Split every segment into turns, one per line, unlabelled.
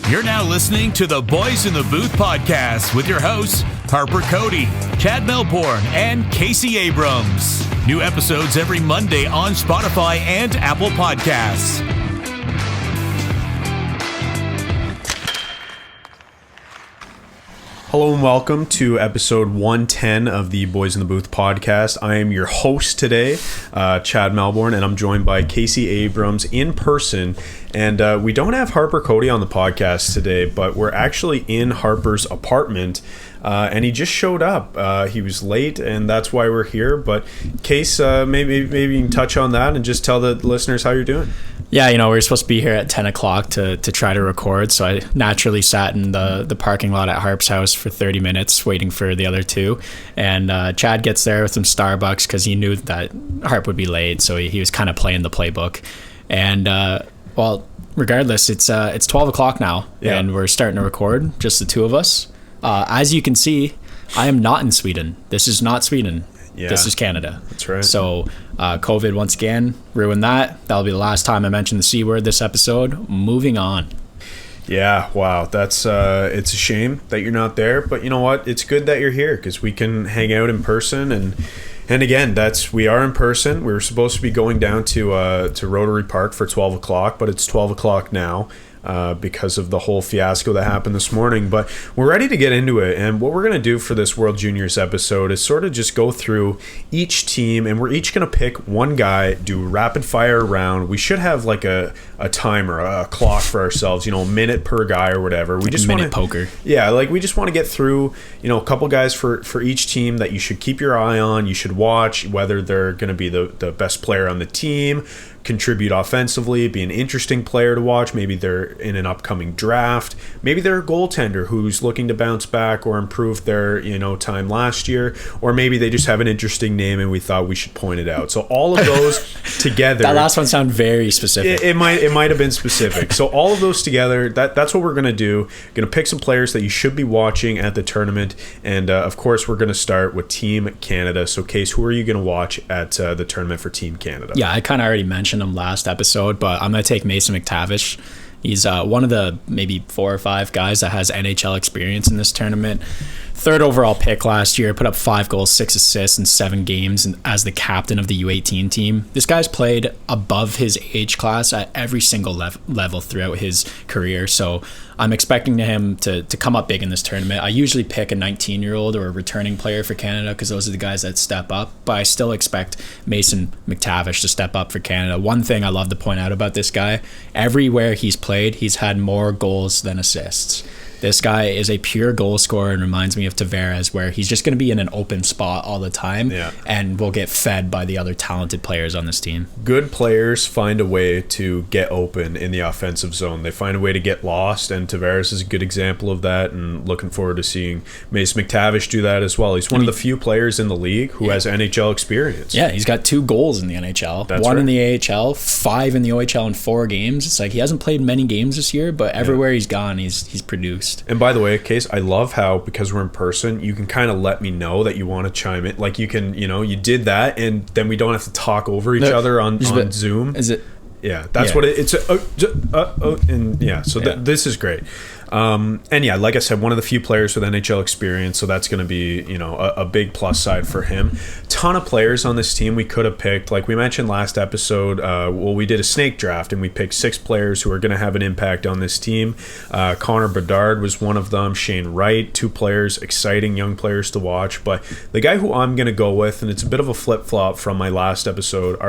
You're now listening to the Boys in the Booth podcast with your hosts, Harper Cody, Chad Melbourne, and Casey Abrams. New episodes every Monday on Spotify and Apple Podcasts.
Hello and welcome to episode 110 of the Boys in the Booth podcast. I am your host today, Chad Melbourne, and I'm joined by Casey Abrams in person. And we don't have Harper Cody on the podcast today, but we're actually in Harper's apartment, and he just showed up. He was late, and that's why we're here. But Case, maybe you can touch on that and just tell the listeners how you're doing.
Yeah, we were supposed to be here at 10 o'clock to try to record, so I naturally sat in the parking lot at Harp's house for 30 minutes waiting for the other two. And Chad gets there with some Starbucks because he knew that Harp would be late, so he was kind of playing the playbook. And, well, regardless, it's 12 o'clock now, and we're starting to record, just the two of us. As you can see, I am not in Sweden. This is not Sweden. Yeah, this is Canada.
That's right.
So COVID once again ruined that. That'll be the last time I mention the C word this episode. Moving on.
Yeah, wow. That's it's a shame that you're not there, but you know what? It's good that you're here because we can hang out in person and again, we are in person. We were supposed to be going down to Rotary Park for 12 o'clock, but it's 12 o'clock now. Because of the whole fiasco that happened this morning. But we're ready to get into it. And what we're going to do for this World Juniors episode is sort of just go through each team, and we're each going to pick one guy, do a rapid fire round. We should have like a timer, a clock for ourselves, a minute per guy or whatever. We just
minute poker.
Yeah, we just want to get through, a couple guys for each team that you should keep your eye on. You should watch whether they're going to be the best player on the team, contribute offensively, be an interesting player to watch. Maybe they're in an upcoming draft. Maybe they're a goaltender who's looking to bounce back or improve their time last year, or maybe they just have an interesting name and we thought we should point it out. So all of those together.
That last one sounded very specific.
It might have been specific. So all of those together, that's what we're going to do. Going to pick some players that you should be watching at the tournament, and of course we're going to start with Team Canada. So Case, who are you going to watch at the tournament for Team Canada?
Yeah, I kind of already mentioned him last episode, but I'm going to take Mace Mctavish. He's one of the maybe 4 or 5 guys that has NHL experience in this tournament. 3rd overall pick last year, put up 5 goals, 6 assists in 7 games and as the captain of the U18 team. This guy's played above his age class at every single level throughout his career, so I'm expecting him to come up big in this tournament. I usually pick a 19-year-old or a returning player for Canada because those are the guys that step up, but I still expect Mason McTavish to step up for Canada. One thing I love to point out about this guy, everywhere he's played, he's had more goals than assists. This guy is a pure goal scorer and reminds me of Tavares, where he's just going to be in an open spot all the time and will get fed by the other talented players on this team.
Good players find a way to get open in the offensive zone. They find a way to get lost, and Tavares is a good example of that, and looking forward to seeing Mace McTavish do that as well. He's one of the few players in the league who has NHL experience.
Yeah, he's got 2 goals in the NHL.
That's
1
right.
in the AHL, 5 in the OHL in 4 games. It's like he hasn't played many games this year, but everywhere he's gone, he's produced.
And by the way, Case, I love how, because we're in person, you can kind of let me know that you want to chime in. Like you can, you did that, and then we don't have to talk over each other on Zoom.
Is it?
Yeah, that's what it's. This is great. And yeah, like I said, one of the few players with NHL experience, so that's going to be, a big plus side for him. Ton of players on this team we could have picked. Like we mentioned last episode, we did a snake draft and we picked 6 players who are going to have an impact on this team. Connor Bedard was one of them. Shane Wright, 2 players, exciting young players to watch. But the guy who I'm going to go with, and it's a bit of a flip-flop from our last episode,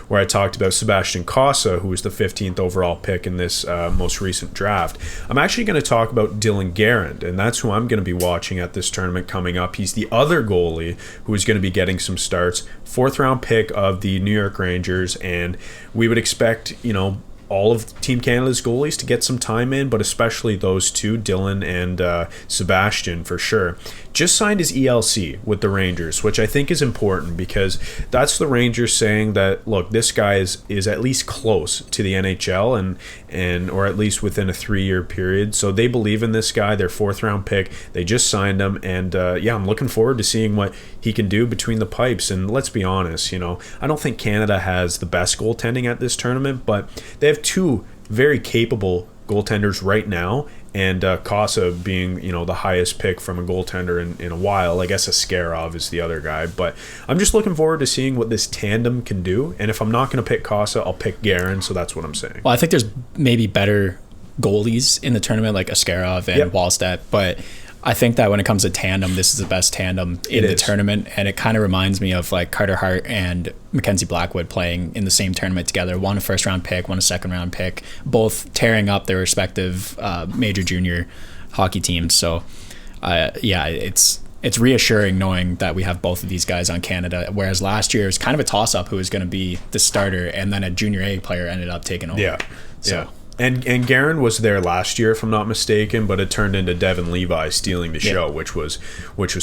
where I talked about Sebastian Cossa, who was the 15th overall pick in this most recent draft. I'm actually going to talk about Dylan Garend, and that's who I'm going to be watching at this tournament coming up. He's the other goalie who is going to be getting some starts. 4th round pick of the New York Rangers, and we would expect, all of Team Canada's goalies to get some time in, but especially those two, Dylan and Sebastian, for sure. Just signed his ELC with the Rangers, which I think is important because that's the Rangers saying that, look, this guy is at least close to the NHL and or at least within a 3-year period. So they believe in this guy, their 4th-round pick. They just signed him, and I'm looking forward to seeing what he can do between the pipes. And let's be honest, I don't think Canada has the best goaltending at this tournament, but they have 2 very capable goaltenders right now, and Casa being the highest pick from a goaltender in a while. I guess Askarov is the other guy, but I'm just looking forward to seeing what this tandem can do. And if I'm not going to pick Casa, I'll pick Garend. So that's what I'm saying.
Well, I think there's maybe better goalies in the tournament like Askarov and Wallstedt, but I think that when it comes to tandem, this is the best tandem in the tournament, and it kind of reminds me of like Carter Hart and Mackenzie Blackwood playing in the same tournament together. One a 1st-round pick, one a 2nd-round pick, both tearing up their respective major junior hockey teams. So, it's reassuring knowing that we have both of these guys on Canada, whereas last year it was kind of a toss-up who was going to be the starter, and then a junior A player ended up taking over.
Yeah. And Garend was there last year, if I'm not mistaken, but it turned into Devin Levi stealing the show, which was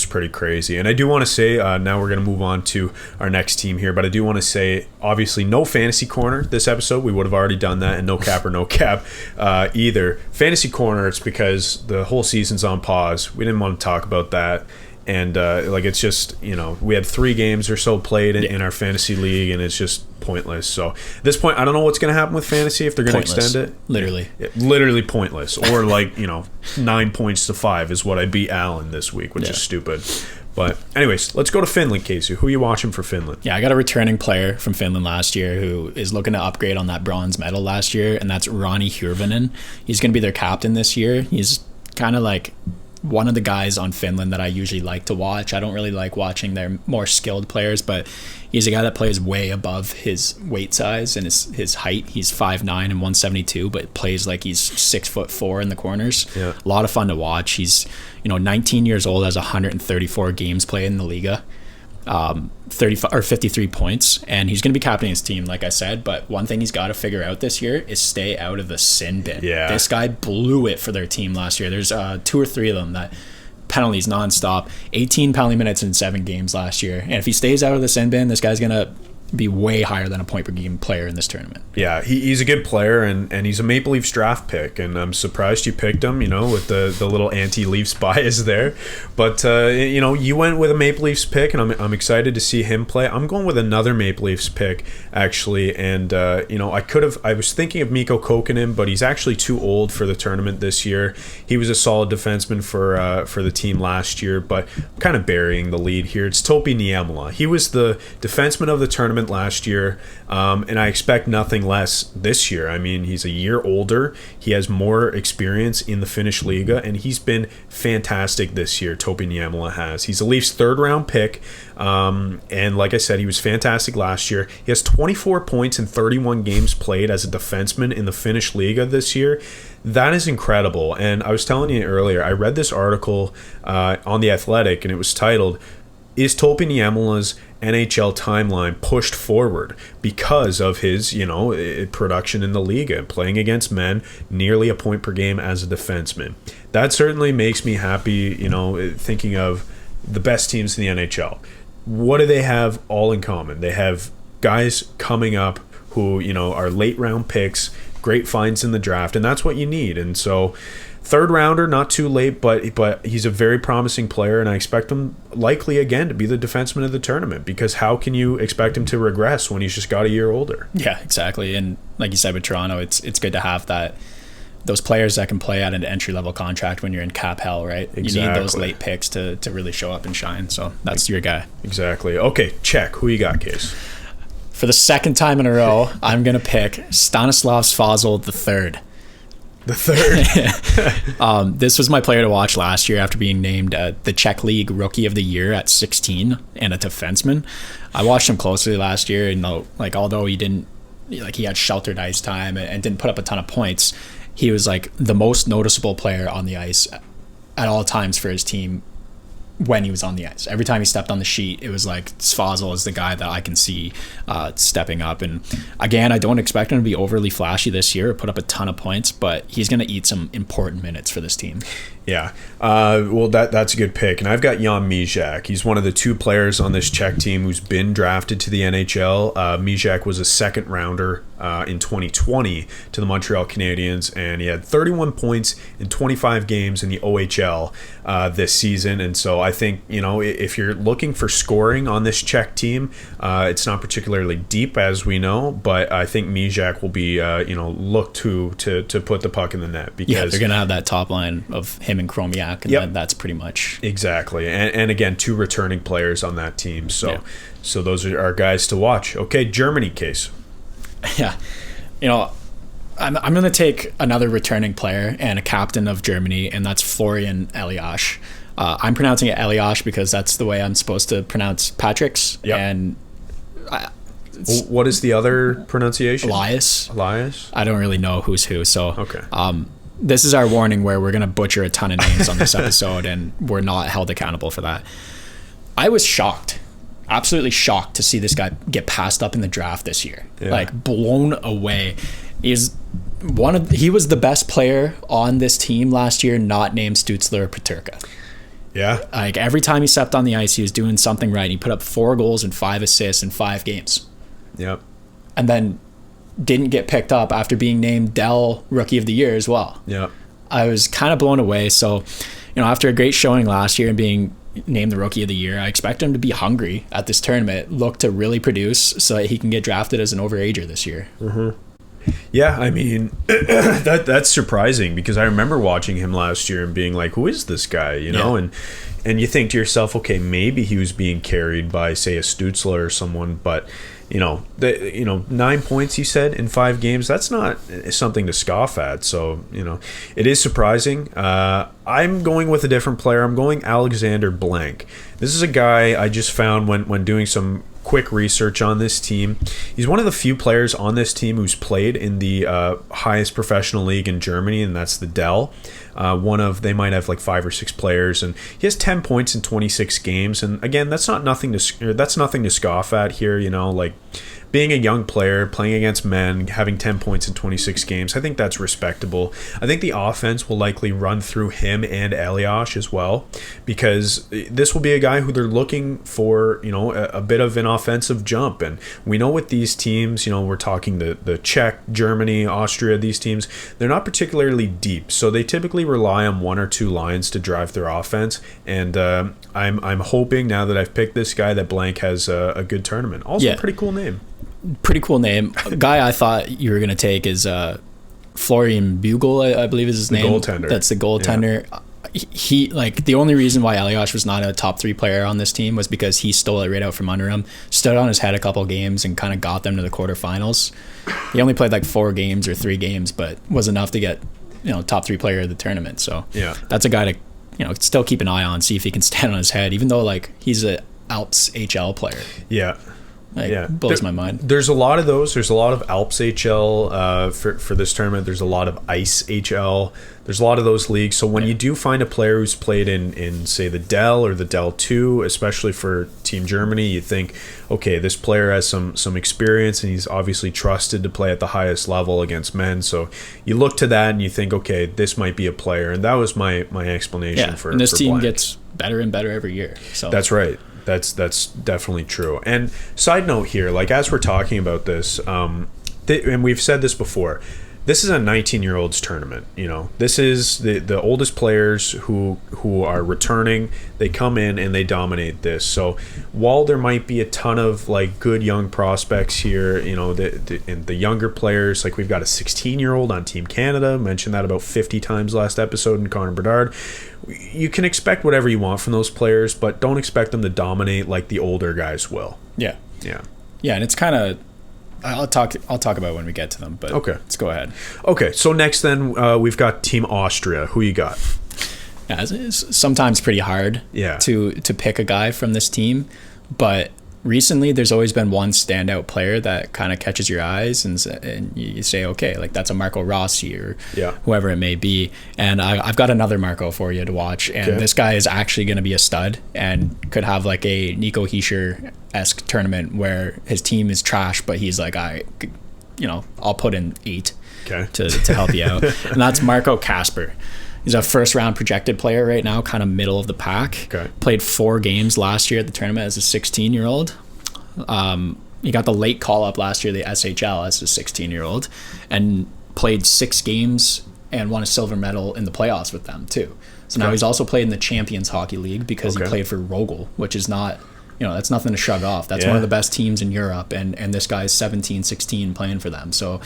pretty crazy. And I do want to say, now we're going to move on to our next team here, but I do want to say, obviously, no fantasy corner this episode. We would have already done that, and no cap or no cap either. Fantasy corner, it's because the whole season's on pause. We didn't want to talk about that. And it's just, we had 3 games or so played in our fantasy league, and it's just pointless. So at this point, I don't know what's going to happen with fantasy, if they're going to extend it. Literally pointless. Or 9 points to 5 is what I beat Allen this week, which is stupid. But anyways, let's go to Finland, Casey. Who are you watching for Finland? Yeah,
I got a returning player from Finland last year who is looking to upgrade on that bronze medal last year, and that's Ronnie Herbanen. He's going to be their captain this year. He's kind of like one of the guys on Finland that I usually like to watch. I don't really like watching their more skilled players, but he's a guy that plays way above his weight size and his height. He's 5'9" and 172, but plays like he's 6'4" in the corners.
Yeah.
A lot of fun to watch. He's 19 years old, has 134 games played in the Liga. 53 points, and he's going to be captaining his team, like I said. But one thing he's got to figure out this year is stay out of the sin bin.
Yeah.
This guy blew it for their team last year. There's 2 or 3 of them that penalties nonstop, 18 penalty minutes in 7 games last year. And if he stays out of the sin bin, this guy's going to be way higher than a point per game player in this tournament.
Yeah, he's a good player, and he's a Maple Leafs draft pick, and I'm surprised you picked him, with the little anti-Leafs bias there. But, you went with a Maple Leafs pick, and I'm excited to see him play. I'm going with another Maple Leafs pick, actually, and, I was thinking of Mikko Kokkonen, but he's actually too old for the tournament this year. He was a solid defenseman for the team last year, but I'm kind of burying the lead here. It's Topi Yamala. He was the defenseman of the tournament last year, and I expect nothing less this year. I mean, he's a year older. He has more experience in the Finnish Liga, and he's been fantastic this year. Topi Yamala has. He's a Leafs 3rd-round pick, and like I said, he was fantastic last year. He has 24 points in 31 games played as a defenseman in the Finnish Liga this year. That is incredible. And I was telling you earlier, I read this article on The Athletic, and it was titled, "Is Topi Yamala's NHL timeline pushed forward because of his, production in the Liga, playing against men, nearly a point per game as a defenseman?" That certainly makes me happy, thinking of the best teams in the NHL. What do they have all in common? They have guys coming up who, are late round picks, great finds in the draft, and that's what you need. And so 3rd rounder, not too late, but he's a very promising player, and I expect him likely again to be the defenseman of the tournament, because how can you expect him to regress when he's just got a year older?
Yeah, exactly. And like you said with Toronto, it's good to have those players that can play at an entry-level contract when you're in cap hell, right?
Exactly.
You need those late picks to really show up and shine. So that's your guy.
Exactly. Okay, check. Who you got, Case?
For the 2nd time in a row, I'm going to pick Stanislav Svozil III.
The 3rd.
This was my player to watch last year after being named the Czech League Rookie of the Year at 16 and a defenseman. I watched him closely last year, and although he didn't, he had sheltered ice time and didn't put up a ton of points, he was the most noticeable player on the ice at all times for his team when he was on the ice. Every time he stepped on the sheet, it was like Svozil is the guy that I can see stepping up. And again, I don't expect him to be overly flashy this year or put up a ton of points, but he's going to eat some important minutes for this team.
Yeah. Well, that's a good pick. And I've got Yon Mijak. He's one of the 2 players on this Czech team who's been drafted to the NHL. Mijak was a second rounder in 2020 to the Montreal Canadiens, and he had 31 points in 25 games in the OHL this season. And so I think, if you're looking for scoring on this Czech team, it's not particularly deep, as we know, but I think Mijak will be, looked to put the puck in the net, because
they're going to have that top line of him and Chromiak, and that's pretty much
exactly. And again, 2 returning players on that team, so those are our guys to watch. Okay, Germany case.
Yeah, I'm going to take another returning player and a captain of Germany, and that's Florian Eliash. I'm pronouncing it Eliash because that's the way I'm supposed to pronounce Patrick's.
Yep.
And
what is the other pronunciation?
Elias. I don't really know who's who, so
okay.
This is our warning where we're going to butcher a ton of names on this episode, and we're not held accountable for that. I was shocked, absolutely shocked, to see this guy get passed up in the draft this year.
Yeah.
Like, blown away. He was the best player on this team last year, not named Stützle or Peterka.
Yeah.
Like, every time he stepped on the ice, he was doing something right. He put up 4 goals and 5 assists in 5 games.
Yep.
And then didn't get picked up after being named Dell Rookie of the Year as well.
Yeah.
I was kind of blown away. So, after a great showing last year and being named the Rookie of the Year, I expect him to be hungry at this tournament, look to really produce so that he can get drafted as an overager this year.
Mm-hmm. Yeah, I mean, that's surprising, because I remember watching him last year and being like, who is this guy, and you think to yourself, okay, maybe he was being carried by, say, a Stützle or someone, but 9 points, he said, in 5 games, that's not something to scoff at. So, it is surprising. I'm going with a different player. I'm going Alexander Blank. This is a guy I just found when doing some quick research on this team. He's one of the few players on this team who's played in the highest professional league in Germany, and that's the Dell. They might have like 5 or 6 players, and he has 10 points in 26 games. And again, that's nothing to scoff at here. Like, being a young player, playing against men, having 10 points in 26 games, I think that's respectable. I think the offense will likely run through him and Eliash as well, because this will be a guy who they're looking for, a bit of an offensive jump. And we know with these teams, we're talking the Czech, Germany, Austria, these teams, they're not particularly deep. So they typically rely on 1 or 2 lines to drive their offense. And I'm hoping, now that I've picked this guy, that Blank has a good tournament. Also, a pretty cool name.
Pretty cool name. A guy I thought you were going to take is Florian Bugel, I believe is his name.
Goaltender.
That's the goaltender. Yeah. He, like, the only reason why Eliash was not a top 3 player on this team was because he stole it right out from under him, stood on his head a couple games, and kind of got them to the quarterfinals. He only played like 4 games or 3 games, but was enough to get, top 3 player of the tournament. So that's a guy to, still keep an eye on, see if he can stand on his head, even though, like, he's a Alps HL player.
Yeah.
Blows my mind.
There's a lot of those. There's a lot of Alps HL for this tournament. There's a lot of Ice HL. There's a lot of those leagues. So when you do find a player who's played in say the Dell or the Dell 2, especially for Team Germany, you think, okay, this player has some experience, and he's obviously trusted to play at the highest level against men. So you look to that and you think, okay, this might be a player. And that was my explanation for
and this team
Blank.
gets better and better every year. So
that's right. That's definitely true. And side note here, like, as we're talking about this, and we've said this before, this is a 19-year-olds tournament. This is the oldest players who are returning. They come in and they dominate this. So while there might be a ton of like good young prospects here, and the younger players, like we've got a 16-year-old on Team Canada, mentioned that about 50 times last episode, in Connor Bedard. You can expect whatever you want from those players, but don't expect them to dominate like the older guys will.
Yeah, and it's kind of. I'll talk about it when we get to them, but
okay,
let's go ahead.
Okay, so next then we've got Team Austria. Who you got?
Yeah, it's sometimes pretty hard to pick a guy from this team, but recently there's always been one standout player that kind of catches your eyes, and you say, okay, like that's a Marco Rossi or whoever it may be. And I've got another Marco for you to watch, and this guy is actually going to be a stud and could have like a Nico Hischier-esque tournament where his team is trash, but he's like, I'll put in 8 to help you out. And that's Marco Casper. He's a first-round projected player right now, kind of middle of the pack. Played 4 games last year at the tournament as a 16-year-old. He got the late call-up last year, the SHL, as a 16-year-old, and played 6 games and won a silver medal in the playoffs with them, too. So now he's also played in the Champions Hockey League because he played for Rogel, which is not... that's nothing to shrug off. That's one of the best teams in Europe, and this guy's 17, 16 playing for them. So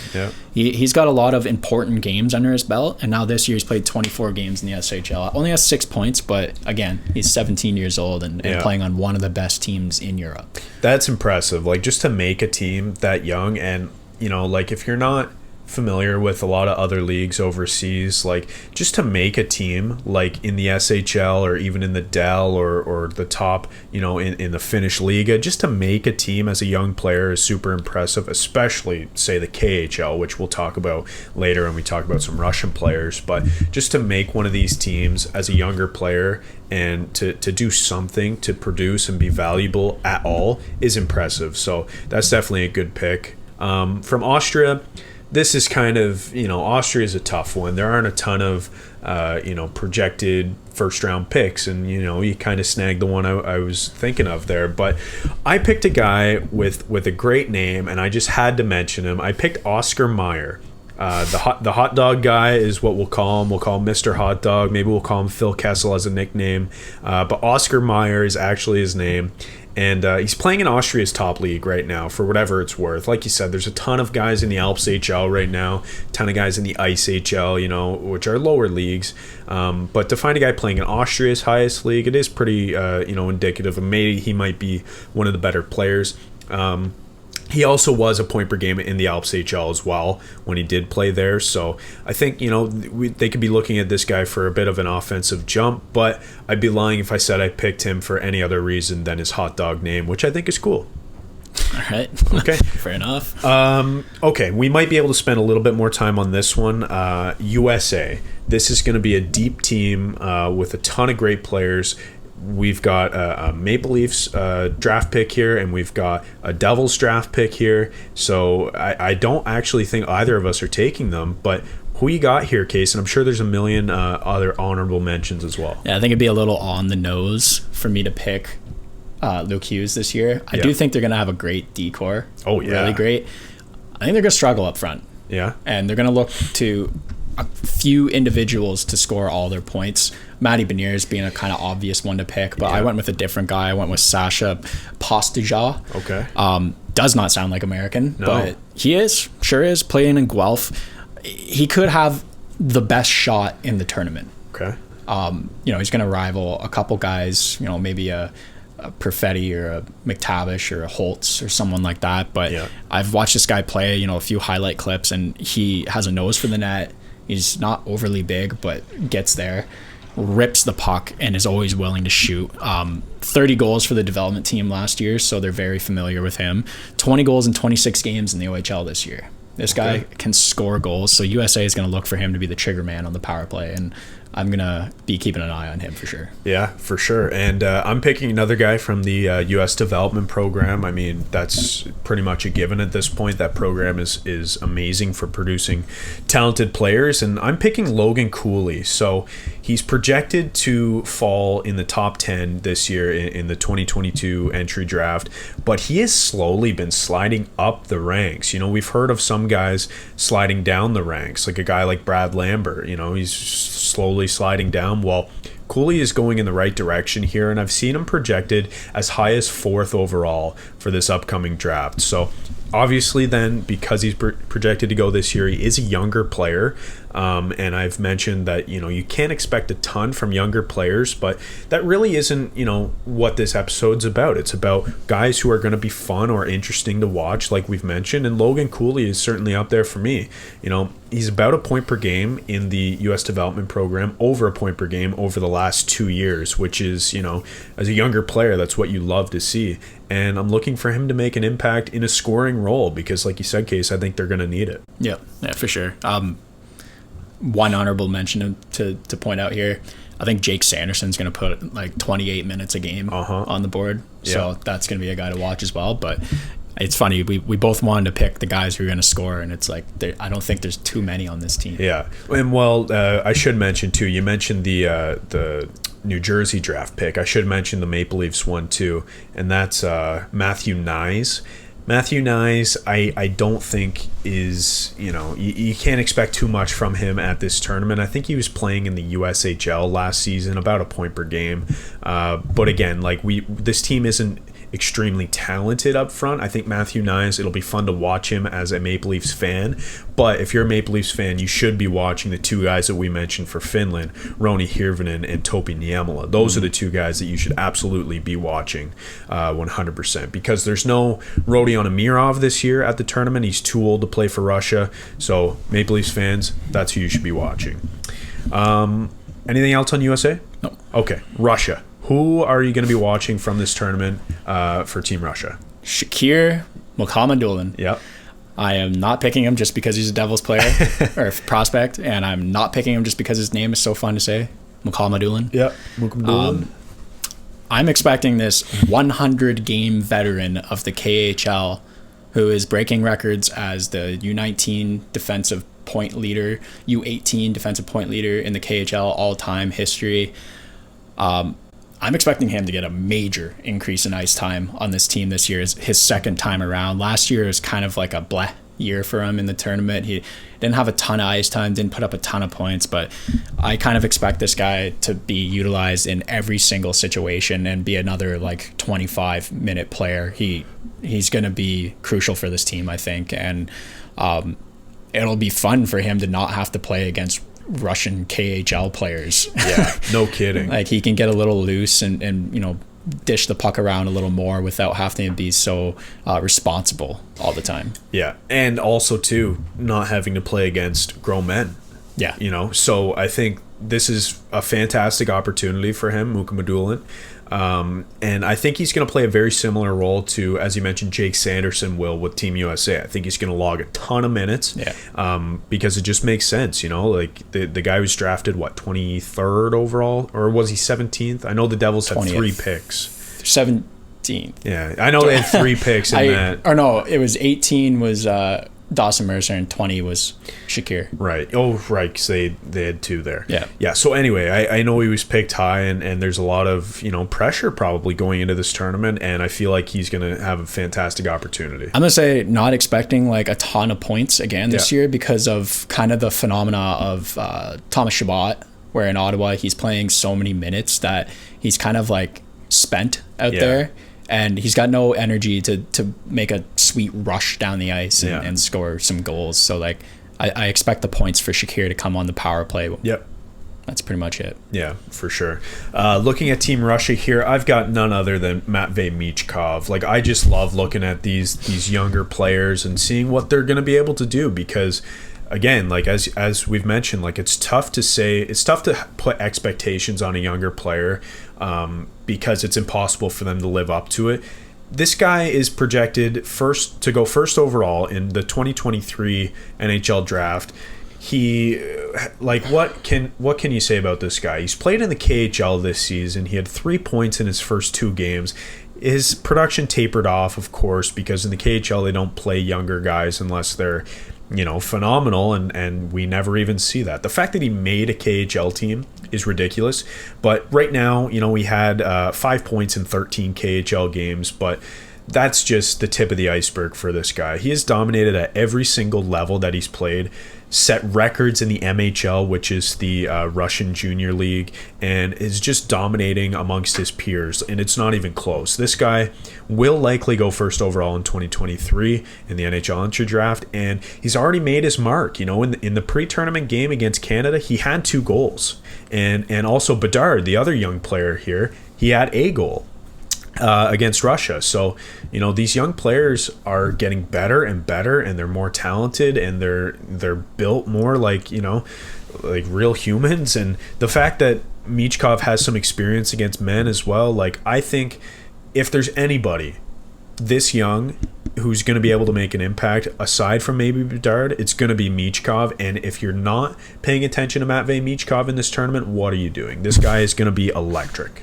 he's got a lot of important games under his belt, and now this year he's played 24 games in the SHL. Only has 6 points, but again, he's 17 years old and playing on one of the best teams in Europe.
That's impressive. Like, just to make a team that young, and, like, if you're not familiar with a lot of other leagues overseas, like, just to make a team like in the SHL or even in the Dell or the top, in the Finnish Liga, just to make a team as a young player is super impressive, especially say the KHL, which we'll talk about later when we talk about some Russian players. But just to make one of these teams as a younger player and to do something to produce and be valuable at all is impressive. So that's definitely a good pick. From Austria, this is kind of, Austria is a tough one. There aren't a ton of, projected first-round picks, and, you kind of snagged the one I was thinking of there. But I picked a guy with a great name, and I just had to mention him. I picked Oscar Meyer. The hot dog guy is what we'll call him. We'll call him Mr. Hot Dog. Maybe we'll call him Phil Kessel as a nickname. But Oscar Meyer is actually his name. And he's playing in Austria's top league right now, for whatever it's worth. Like you said, there's a ton of guys in the Alps HL right now, a ton of guys in the Ice HL, which are lower leagues. But to find a guy playing in Austria's highest league, it is pretty, indicative of maybe he might be one of the better players. He also was a point per game in the Alps HL as well when he did play there. So I think, they could be looking at this guy for a bit of an offensive jump, but I'd be lying if I said I picked him for any other reason than his hot dog name, which I think is cool.
All right.
Okay.
Fair enough.
Okay. We might be able to spend a little bit more time on this one. USA. This is going to be a deep team with a ton of great players. We've got a Maple Leafs draft pick here, and we've got a Devils draft pick here. So I don't actually think either of us are taking them, but who you got here, Case? And I'm sure there's a million other honorable mentions as well.
Yeah, I think it'd be a little on the nose for me to pick Luke Hughes this year. I do think they're going to have a great decor.
Oh, yeah.
Really great. I think they're going to struggle up front.
Yeah.
And they're going to look to a few individuals to score all their points. Matty Beniers being a kind of obvious one to pick, but I went with a different guy. I went with Sasha Pasteur.
Okay.
Does not sound like American,
no.
But he is, sure is, playing in Guelph. He could have the best shot in the tournament.
Okay.
He's going to rival a couple guys, maybe a Perfetti or a McTavish or a Holtz or someone like that. But I've watched this guy play, a few highlight clips, and he has a nose for the net. He's not overly big, but gets there, rips the puck, and is always willing to shoot. 30 goals for the development team last year, so they're very familiar with him. 20 goals in 26 games in the OHL this year. This guy can score goals, so USA is going to look for him to be the trigger man on the power play, and I'm going to be keeping an eye on him for sure.
Yeah, for sure. And I'm picking another guy from the U.S. development program. I mean, that's pretty much a given at this point. That program is amazing for producing talented players. And I'm picking Logan Cooley. So he's projected to fall in the top 10 this year in the 2022 entry draft. But he has slowly been sliding up the ranks. We've heard of some guys sliding down the ranks, like a guy like Brad Lambert. He's slowly sliding down. Well, Cooley is going in the right direction here, and I've seen him projected as high as 4th overall for this upcoming draft. So obviously then, because he's projected to go this year, he is a younger player, and I've mentioned that you can't expect a ton from younger players, but that really isn't what this episode's about. It's about guys who are going to be fun or interesting to watch, like we've mentioned, and Logan Cooley is certainly up there for me. He's about a point per game in the U.S. development program, over a point per game over the last 2 years, which is, as a younger player, that's what you love to see. and I'm looking for him to make an impact in a scoring role because, like you said, Case, I think they're going to need it.
Yeah, for sure. One honorable mention to point out here, I think Jake Sanderson's going to put like 28 minutes a game on the board. So that's going to be a guy to watch as well. But it's funny, we both wanted to pick the guys who are going to score, and it's like I don't think there's too many on this team.
Yeah, and I should mention too, you mentioned the New Jersey draft pick. I should mention the Maple Leafs one too, and that's Matthew Nyes. Matthew Nyes, I don't think is, you can't expect too much from him at this tournament. I think he was playing in the USHL last season, about a point per game. But again, this team isn't extremely talented up front. I think Matthew Nyes, it'll be fun to watch him as a Maple Leafs fan. But if you're a Maple Leafs fan, you should be watching the two guys that we mentioned for Finland, Ronnie Herbanen and Topi Yamala. Those are the two guys that you should absolutely be watching 100%, because there's no Rodion Amirov this year at the tournament. He's too old to play for Russia. So Maple Leafs fans, that's who you should be watching. Anything else on USA?
No.
Okay, Russia. Who are you going to be watching from this tournament for Team Russia?
Mccall Madeleine.
Yep.
I am not picking him just because he's a Devils player or prospect, and I'm not picking him just because his name is so fun to say. Mccall Madeleine.
Yep.
I'm expecting this 100-game veteran of the KHL who is breaking records as the U19 defensive point leader, U18 defensive point leader in the KHL all-time history. I'm expecting him to get a major increase in ice time on this team this year. Is his second time around. Last year was kind of like a bleh year for him in the tournament. He didn't have a ton of ice time, didn't put up a ton of points, but I kind of expect this guy to be utilized in every single situation and be another 25-minute player. He's going to be crucial for this team, I think, and it'll be fun for him to not have to play against Russian KHL players.
Yeah, no kidding.
He can get a little loose and dish the puck around a little more without having to be so responsible all the time.
Yeah, and also too, not having to play against grown men.
Yeah.
So I think this is a fantastic opportunity for him, Mccall Madeleine. And I think he's going to play a very similar role to, as you mentioned, Jake Sanderson will with Team USA. I think he's going to log a ton of minutes because it just makes sense, the guy was drafted, 23rd overall, or was he 17th? I know the Devils had
20th.
3 picks.
17th.
Yeah, I know they had 3 picks in that.
Or no, it was 18 was Dawson Mercer and 20 was Shakir.
Right. Oh, right, because they had 2 there.
Yeah.
Yeah, so anyway, I know he was picked high, and there's a lot of, pressure probably going into this tournament, and I feel like he's going to have a fantastic opportunity.
I'm going to say not expecting a ton of points again this year because of kind of the phenomena of Thomas Chabot, where in Ottawa he's playing so many minutes that he's kind of spent out there. And he's got no energy to make a sweet rush down the ice and score some goals. So, I expect the points for Shakir to come on the power play.
Yep.
That's pretty much it.
Yeah, for sure. Looking at Team Russia here, I've got none other than Matvei Michkov. I just love looking at these younger players and seeing what they're going to be able to do because, again, as we've mentioned, it's tough to put expectations on a younger player because it's impossible for them to live up to it. This guy is projected to go first overall in the 2023 NHL draft. He what can you say about this guy? He's played in the KHL this season. He had 3 points in his first 2 games. His production tapered off, of course, because in the KHL they don't play younger guys unless they're phenomenal, and we never even see that. The fact that he made a KHL team is ridiculous, but right now, we had 5 points in 13 KHL games, but that's just the tip of the iceberg for this guy. He has dominated at every single level that he's played, set records in the MHL, which is the Russian junior league, and is just dominating amongst his peers, and it's not even close. This guy will likely go first overall in 2023 in the NHL entry draft, and he's already made his mark. In the pre-tournament game against Canada, he had 2 goals, and also Bedard, the other young player here, he had a goal against Russia. So these young players are getting better and better, and they're more talented, and they're built more like real humans. And the fact that Michkov has some experience against men as well, I think if there's anybody this young who's going to be able to make an impact, aside from maybe Bedard, it's going to be Michkov. And if you're not paying attention to Matvei Michkov in this tournament, what are you doing? This guy is going to be electric.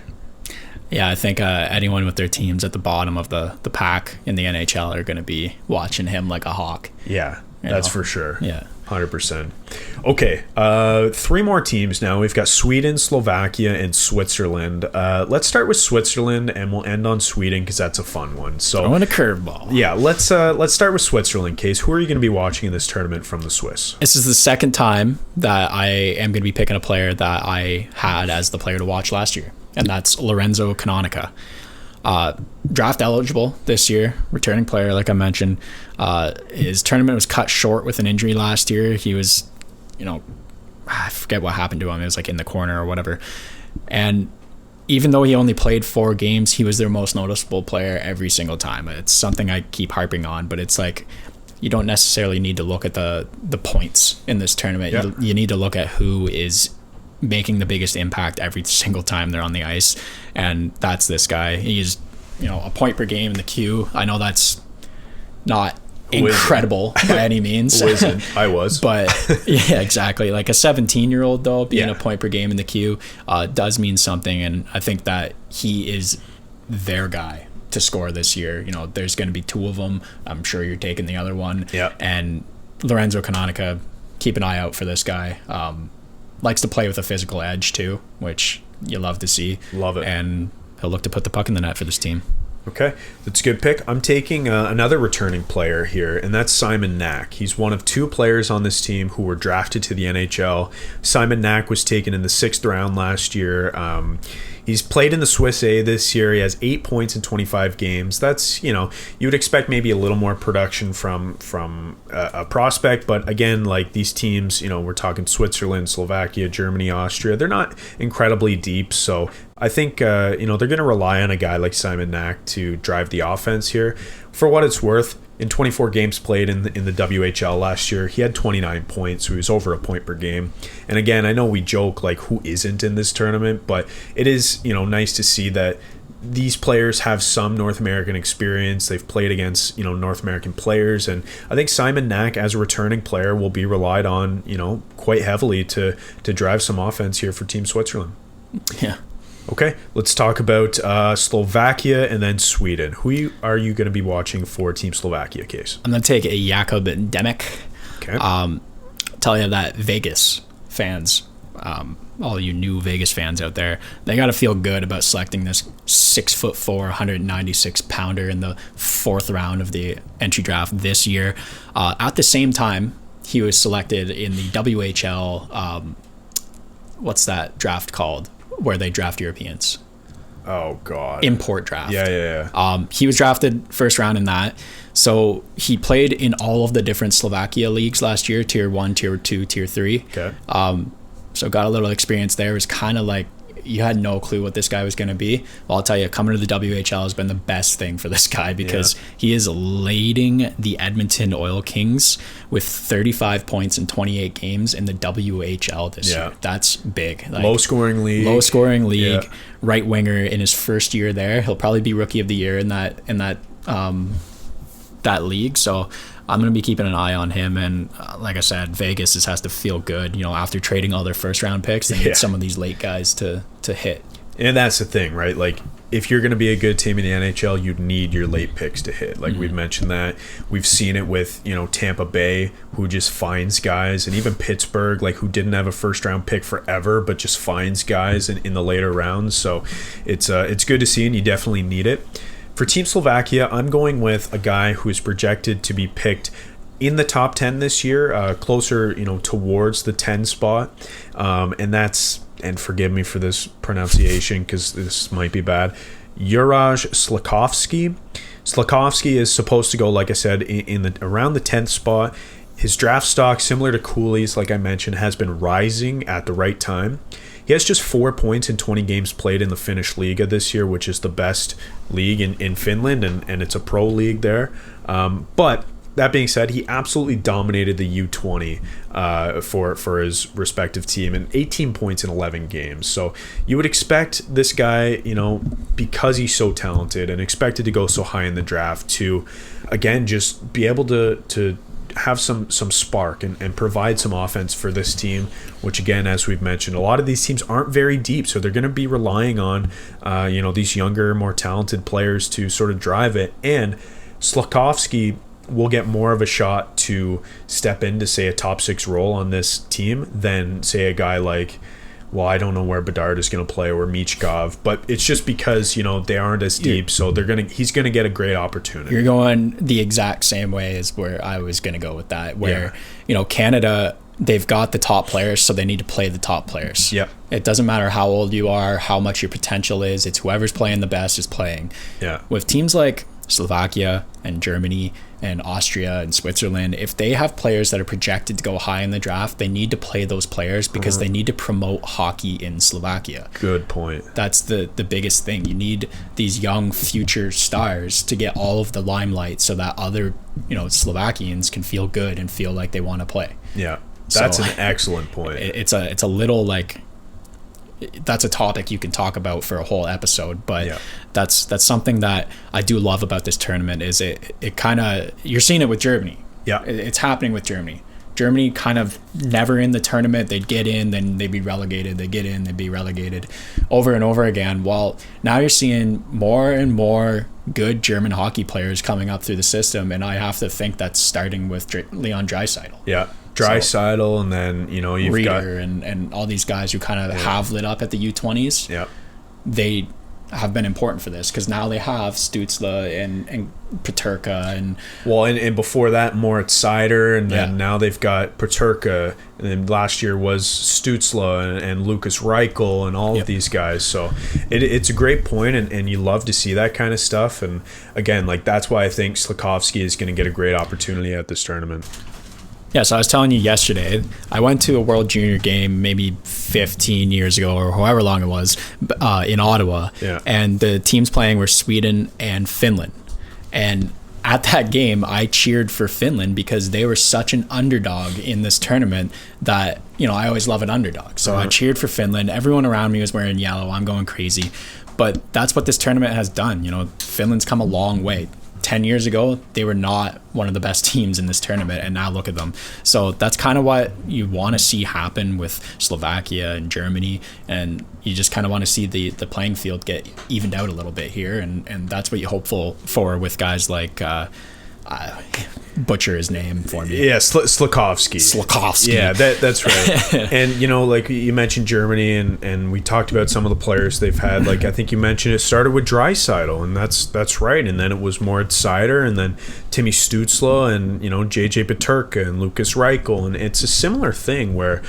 Yeah, I think anyone with their teams at the bottom of the pack in the NHL are going to be watching him like a hawk.
Yeah, that's for sure.
Yeah.
100%. Okay, 3 more teams now. We've got Sweden, Slovakia, and Switzerland. Let's start with Switzerland, and we'll end on Sweden because that's a fun one. So,
throwing a curveball.
Yeah, let's start with Switzerland. Case, who are you going to be watching in this tournament from the Swiss?
This is the second time that I am going to be picking a player that I had as the player to watch last year, and that's Lorenzo Canonica. Draft eligible this year, returning player, like I mentioned. His tournament was cut short with an injury last year. He was, I forget what happened to him. It was like in the corner or whatever. And even though he only played 4 games, he was their most noticeable player every single time. It's something I keep harping on, but it's like you don't necessarily need to look at the points in this tournament.
Yeah.
You need to look at who is making the biggest impact every single time they're on the ice, and that's this guy. He's a point per game in the queue. I know that's not incredible by any means.
I was.
But yeah, exactly. Like a 17-year-old though, being a point per game in the queue does mean something, and I think that he is their guy to score this year. There's going to be 2 of them. I'm sure you're taking the other one.
Yeah.
And Lorenzo Canonica, keep an eye out for this guy. Likes to play with a physical edge too, which you love to see.
Love it.
And he'll look to put the puck in the net for this team.
Okay, that's a good pick. I'm taking another returning player here, and that's Simon Knack. He's one of 2 players on this team who were drafted to the NHL. Simon Knack was taken in the 6th round last year. He's played in the Swiss A this year. He has 8 points in 25 games. That's, you would expect maybe a little more production from a prospect. But again, like these teams, we're talking Switzerland, Slovakia, Germany, Austria. They're not incredibly deep. So I think, they're going to rely on a guy like Simon Knack to drive the offense here. For what it's worth, in 24 games played in the WHL last year, he had 29 points, so he was over a point per game. And again, I know we joke like who isn't in this tournament, but it is, nice to see that these players have some North American experience. They've played against, North American players, and I think Simon Knack as a returning player will be relied on, quite heavily to drive some offense here for Team Switzerland.
Yeah.
Okay, let's talk about Slovakia and then Sweden. Who are you going to be watching for Team Slovakia, Case?
I'm going to take a Jakub Demek.
Okay.
Tell you that Vegas fans, all you new Vegas fans out there, they got to feel good about selecting this 6'4", 196-pounder in the 4th round of the entry draft this year. At the same time, he was selected in the WHL, what's that draft called? Where they draft Europeans.
Oh God.
Import draft.
Yeah.
He was drafted 1st round in that. So he played in all of the different Slovakia leagues last year, tier 1, tier 2, tier 3.
Okay.
So got a little experience there. It was kind of like you had no clue what this guy was going to be. Well, I'll tell you, coming to the WHL has been the best thing for this guy because he is leading the Edmonton Oil Kings with 35 points in 28 games in the WHL this year. That's big. Like,
low scoring league.
Yeah. Right winger in his first year there. He'll probably be rookie of the year in that league. So I'm going to be keeping an eye on him. And like I said, Vegas just has to feel good. After trading all their 1st round picks, they need some of these late guys to hit.
And that's the thing, right? Like, if you're going to be a good team in the NHL, you need your late picks to hit. Like, we've mentioned that. We've seen it with, Tampa Bay, who just finds guys, and even Pittsburgh, like, who didn't have a 1st round pick forever, but just finds guys in the later rounds. So it's good to see, and you definitely need it. For Team Slovakia, I'm going with a guy who is projected to be picked in the top 10 this year, closer, towards the 10 spot. And that's, and forgive me for this pronunciation because this might be bad, Juraj Slakovsky. Slakovsky is supposed to go, like I said, around the 10th spot. His draft stock, similar to Cooley's, like I mentioned, has been rising at the right time. He has just 4 points in 20 games played in the Finnish Liga this year, which is the best league in Finland, and it's a pro league there. But that being said, he absolutely dominated the U20 for his respective team, and 18 points in 11 games. So you would expect this guy, because he's so talented and expected to go so high in the draft, to again just be able to have some spark and provide some offense for this team, which again, as we've mentioned, a lot of these teams aren't very deep, so they're going to be relying on these younger, more talented players to sort of drive it. And Slakovsky will get more of a shot to step into, say, a top 6 role on this team than, say, a guy like, well, I don't know where Bedard is going to play, or Mijak, but it's just because they aren't as deep, so he's going to get a great opportunity.
You're going the exact same way as where I was going to go with that, where Canada, they've got the top players, so they need to play the top players.
Yep.
It doesn't matter how old you are, how much your potential is. It's whoever's playing the best is playing.
Yeah.
With teams like Slovakia and Germany and Austria and Switzerland, if they have players that are projected to go high in the draft, they need to play those players because they need to promote hockey in Slovakia.
Good point.
That's the biggest thing. You need these young future stars to get all of the limelight so that other Slovakians can feel good and feel like they want to play.
Yeah, that's an excellent point.
It's a little like, that's a topic you can talk about for a whole episode, but that's something that I do love about this tournament. Is it kind of, you're seeing it with Germany.
Yeah,
it's happening with Germany. Germany kind of never in the tournament. They'd get in, then they'd be relegated. They get in, they'd be relegated over and over again. Well, now you're seeing more and more good German hockey players coming up through the system, and I have to think that's starting with Leon Draisaitl.
Yeah. Draisaitl, and then you've
Reeder and all these guys who kind of have lit up at the U20s.
Yeah,
they have been important for this because now they have Stützle and Peterka and
before that Moritz Seider, and then now they've got Peterka, and then last year was Stützle and Lucas Reichel and all of these guys. So it's a great point, and you love to see that kind of stuff. And again, that's why I think Slakovsky is going to get a great opportunity at this tournament.
Yeah, so I was telling you yesterday, I went to a World Junior game maybe 15 years ago or however long it was in Ottawa, and the teams playing were Sweden and Finland. And at that game, I cheered for Finland because they were such an underdog in this tournament that, I always love an underdog. So I cheered for Finland. Everyone around me was wearing yellow. I'm going crazy. But that's what this tournament has done. Finland's come a long way. 10 years ago, they were not one of the best teams in this tournament, and now look at them. So that's kind of what you want to see happen with Slovakia and Germany, and you just kind of want to see the playing field get evened out a little bit here, and that's what you hope for with guys like butcher his name for me.
Yeah, Slakovsky. Yeah, that's right. And you mentioned Germany, and we talked about some of the players they've had. I think you mentioned it started with Draisaitl, and that's right. And then it was Moritz Seider, and then Timmy Stützle, and JJ Peterka and Lucas Reichel, and it's a similar thing where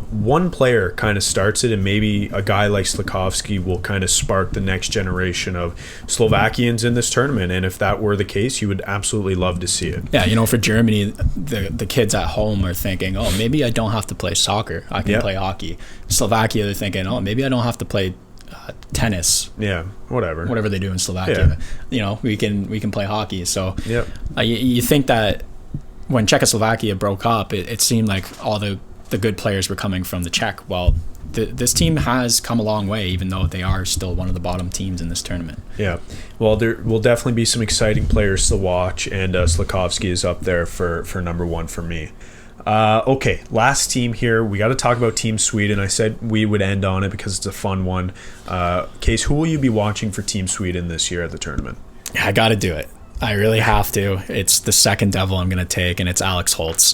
one player kind of starts it, and maybe a guy like Slakovsky will kind of spark the next generation of Slovakians in this tournament. And if that were the case, you would absolutely love to see it.
Yeah, for Germany, the kids at home are thinking, oh, maybe I don't have to play soccer. I can play hockey. Slovakia, they're thinking, oh, maybe I don't have to play tennis.
Yeah, whatever
they do in Slovakia. We can play hockey. So you think that when Czechoslovakia broke up, it seemed like all the good players were coming from the Czech. Well, this team has come a long way, even though they are still one of the bottom teams in this tournament.
Yeah, well, there will definitely be some exciting players to watch, and Slakovsky is up there for number one for me. Okay, last team here. We got to talk about Team Sweden. I said we would end on it because it's a fun one. Case, who will you be watching for Team Sweden this year at the tournament?
I got to do it. I really have to. It's the second devil I'm going to take, and it's Alex Holtz.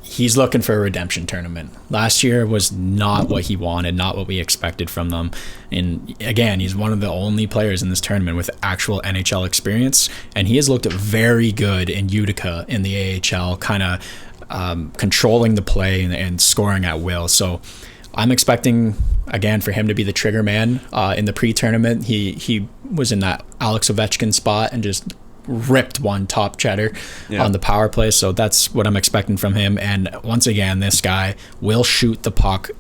He's looking for a redemption tournament. Last year was not what he wanted, not what we expected from them. And again, he's one of the only players in this tournament with actual NHL experience, and he has looked very good in Utica in the AHL, kind of controlling the play and scoring at will. So I'm expecting, again, for him to be the trigger man in the pre-tournament. He was in that Alex Ovechkin spot and just ripped one top cheddar on the power play. So that's what I'm expecting from him. And once again, this guy will shoot the puck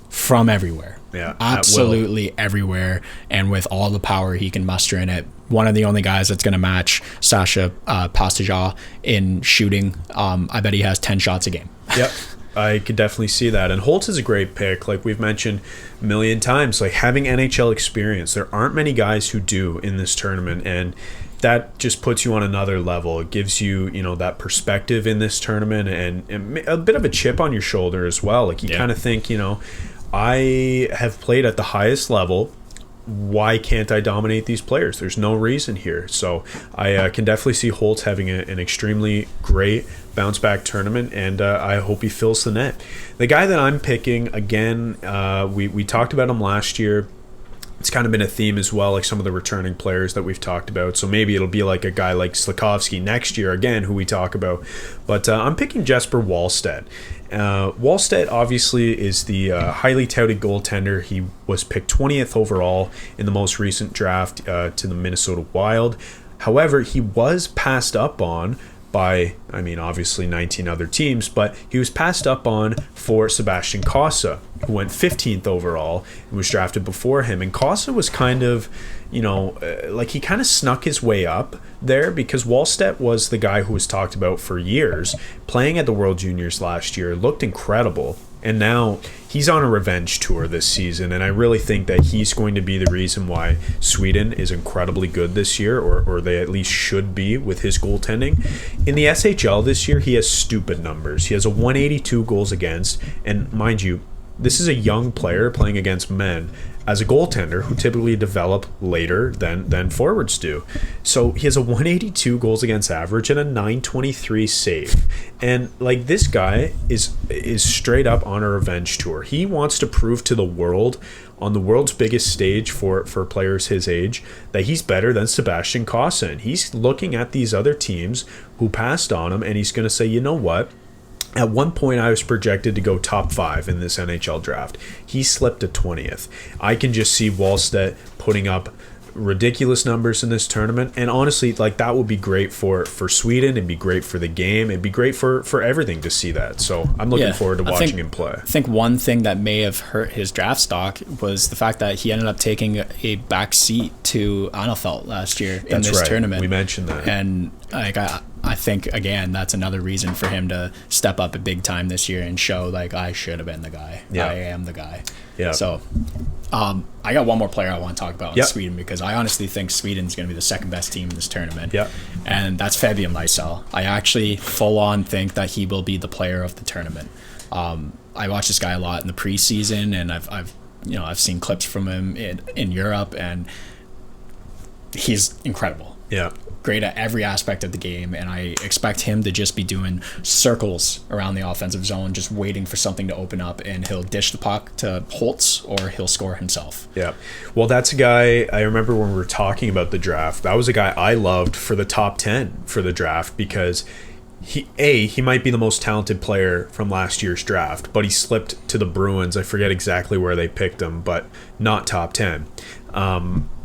from everywhere.
Yeah,
absolutely everywhere. And with all the power he can muster in it, one of the only guys that's going to match Sasha Pasteur in shooting. I bet he has 10 shots a game.
Yep. I could definitely see that. And Holtz is a great pick. Like we've mentioned a million times, like having NHL experience, there aren't many guys who do in this tournament. And that just puts you on another level. It gives you, that perspective in this tournament and a bit of a chip on your shoulder as well. Like you kind of think, I have played at the highest level. Why can't I dominate these players? There's no reason here. So I can definitely see Holtz having an extremely great bounce back tournament, and I hope he fills the net. The guy that I'm picking, again, we talked about him last year. It's kind of been a theme as well, like some of the returning players that we've talked about. So maybe it'll be like a guy like Slakovsky next year, again, who we talk about. But I'm picking Jesper Wallstedt. Wallstedt obviously is the highly touted goaltender. He was picked 20th overall in the most recent draft to the Minnesota Wild. However, he was passed up on by, obviously 19 other teams, but he was passed up on for Sebastian Cossa, who went 15th overall and was drafted before him. And Cossa was kind of, he kind of snuck his way up there because Wallstedt was the guy who was talked about for years, playing at the World Juniors last year, looked incredible. And now he's on a revenge tour this season, and I really think that he's going to be the reason why Sweden is incredibly good this year, or they at least should be with his goaltending. In the SHL this year, he has stupid numbers. He has a 182 goals against, and mind you, this is a young player playing against men as a goaltender who typically develop later than forwards do. So he has a 182 goals against average and a 923 save. And like this guy is straight up on a revenge tour. He wants to prove to the world on the world's biggest stage for players his age that he's better than Sebastian Cossa. And he's looking at these other teams who passed on him and he's going to say, you know what? At one point, I was projected to go top 5 in this NHL draft. He slipped to 20th. I can just see Wallstedt putting up ridiculous numbers in this tournament. And honestly, like that would be great for Sweden. It'd be great for the game. It'd be great for everything to see that. So I'm looking forward to watching him play.
I think one thing that may have hurt his draft stock was the fact that he ended up taking a back seat to Anafelt last year in this tournament.
We mentioned that.
And like I think, again, that's another reason for him to step up at big time this year and show, like, I should have been the guy. Yeah. I am the guy. Yeah. So I got one more player I want to talk about in Sweden because I honestly think Sweden's going to be the second best team in this tournament. Yeah. And that's Fabian Lysell. I actually full on think that he will be the player of the tournament. I watched this guy a lot in the preseason, and I've seen clips from him in Europe, and he's incredible. Yeah. Great at every aspect of the game, and I expect him to just be doing circles around the offensive zone, just waiting for something to open up, and he'll dish the puck to Holtz or he'll score himself. Yeah. Well, that's a guy, I remember when we were talking about the draft, that was a guy I loved for the top 10 for the draft because he might be the most talented player from last year's draft, but he slipped to the Bruins. I forget exactly where they picked him, but not top 10.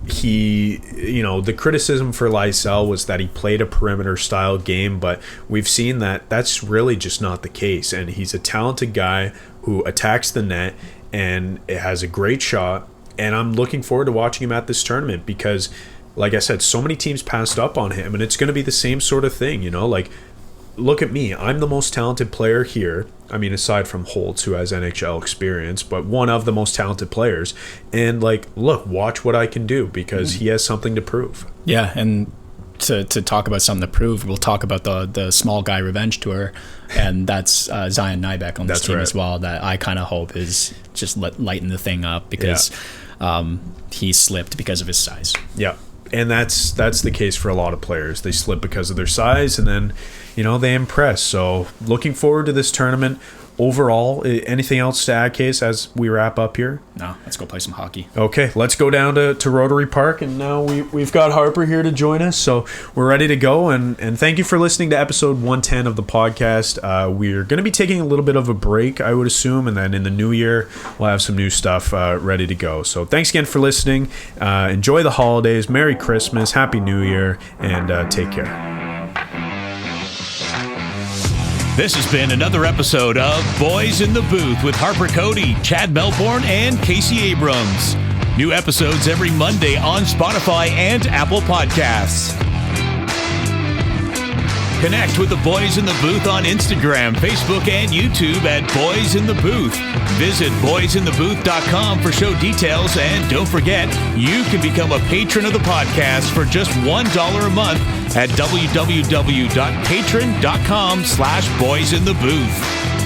The criticism for Lysell was that he played a perimeter style game, but we've seen that that's really just not the case. And he's a talented guy who attacks the net and it has a great shot. And I'm looking forward to watching him at this tournament because, like I said, so many teams passed up on him, and it's going to be the same sort of thing, like, look at me. I'm the most talented player here. I mean, aside from Holtz, who has NHL experience, but one of the most talented players. And, like, look, watch what I can do because he has something to prove. Yeah, and to talk about something to prove, we'll talk about the small guy revenge tour, and that's Zion Nybeck on this team as well, that I kind of hope is just lighten the thing up because he slipped because of his size. Yeah. And that's the case for a lot of players. They slip because of their size, and then, they impress. So looking forward to this tournament. Overall, anything else to add, Case, as we wrap up here? No, let's go play some hockey. Okay, let's go down to Rotary Park, and now we've got Harper here to join us, so we're ready to go, and thank you for listening to episode 110 of the podcast. We're going to be taking a little bit of a break, I would assume, and then in the new year, we'll have some new stuff ready to go. So thanks again for listening. Enjoy the holidays. Merry Christmas. Happy New Year, and take care.
This has been another episode of Boys in the Booth with Harper Cody, Chad Melbourne, and Casey Abrams. New episodes every Monday on Spotify and Apple Podcasts. Connect with the Boys in the Booth on Instagram, Facebook, and YouTube at Boys in the Booth. Visit boysinthebooth.com for show details, and don't forget, you can become a patron of the podcast for just $1 a month at www.patreon.com/boysinthebooth.